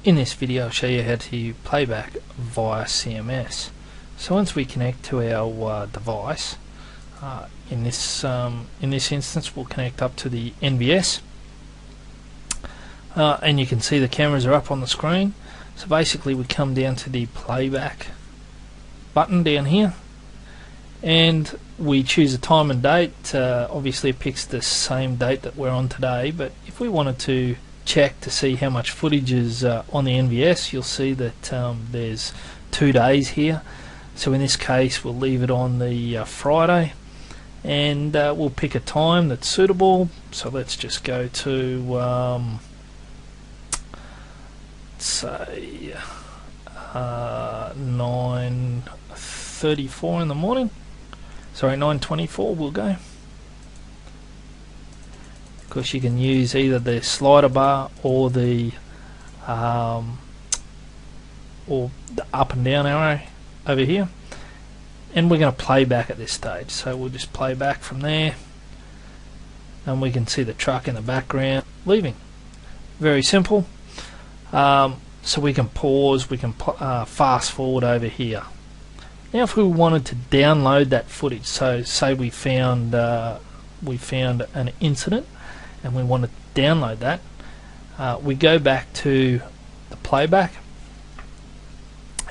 In this video I'll show you how to playback via CMS. So once we connect to our device, in this instance we'll connect up to the NVS, and you can see the cameras are up on the screen. So basically we come down to the playback button down here and we choose a time and date. Obviously it picks the same date that we're on today, but if we wanted to check to see how much footage is on the NVS, you'll see that there's 2 days here. So in this case we'll leave it on the Friday, and we'll pick a time that's suitable. So let's just go to say 9:34 in the morning. Sorry, 9:24 we'll go. Of course you can use either the slider bar or the up and down arrow over here, and we're going to play back at this stage. So we'll just play back from there, and we can see the truck in the background leaving. Very simple. So we can pause, we can fast forward over here. Now if we wanted to download that footage, so say we found an incident and we want to download that, we go back to the playback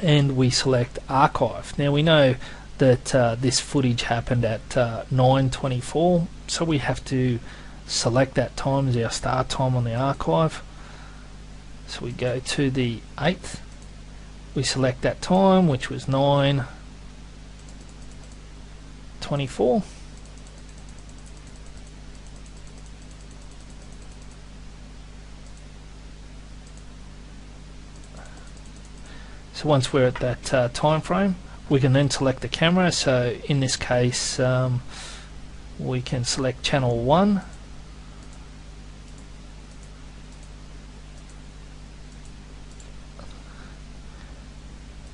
and we select archive. Now we know that this footage happened at 9:24, so we have to select that time as our start time on the archive. So we go to the 8th, we select that time, which was 9:24. So once we're at that time frame, we can then select the camera. So in this case we can select channel 1,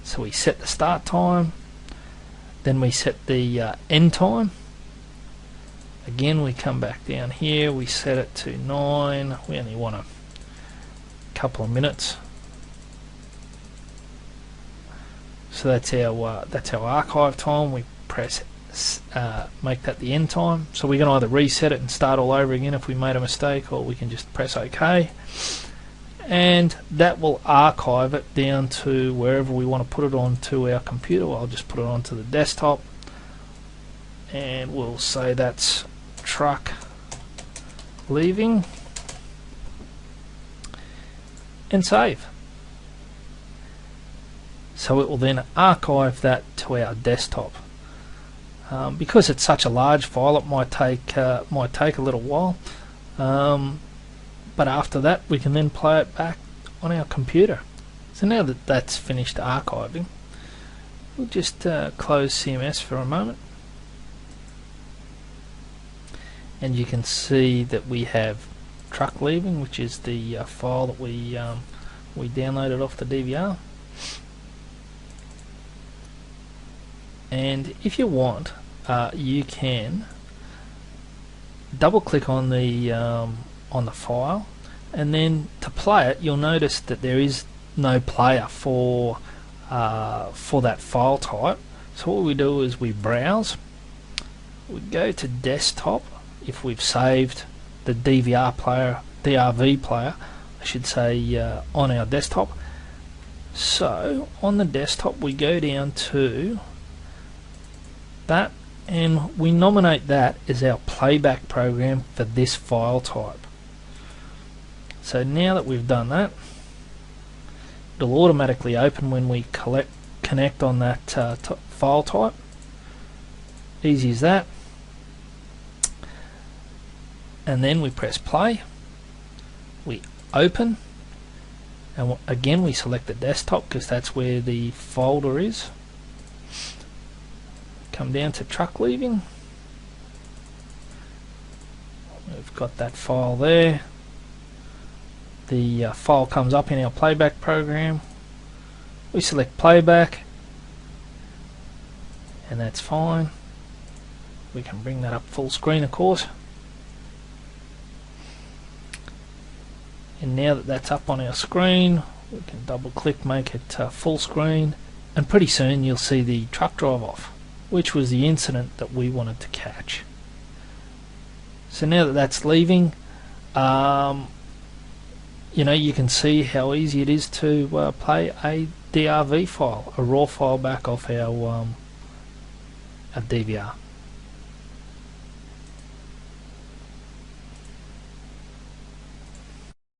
so we set the start time, then we set the end time. Again we come back down here, we set it to 9, we only want a couple of minutes. So that's our archive time. We press make that the end time. So we can either reset it and start all over again if we made a mistake, or we can just press OK, and that will archive it down to wherever we want to put it onto our computer. I'll just put it onto the desktop, and we'll say that's truck leaving, and save. So it will then archive that to our desktop. Because it's such a large file, it might take a little while, but after that we can then play it back on our computer. So now that that's finished archiving, we'll just close CMS for a moment, and you can see that we have truck leaving, which is the file that we downloaded off the DVR. And if you want, you can double click on the file, and then to play it you'll notice that there is no player for that file type. So what we do is we browse, we go to desktop if we've saved the DRV player I should say, on our desktop. So on the desktop we go down to that, and we nominate that as our playback program for this file type. So now that we've done that, it'll automatically open when we connect on that file type. Easy as that. And then we press play, we open, and again we select the desktop because that's where the folder is. Come down to truck leaving, we've got that file there. The file comes up in our playback program, we select playback, and that's fine. We can bring that up full screen of course. And now that that's up on our screen, We can double click, make it full screen, and pretty soon you'll see the truck drive off, which was the incident that we wanted to catch. So now that that's leaving, you know, you can see how easy it is to play a DRV file, a raw file back off our DVR.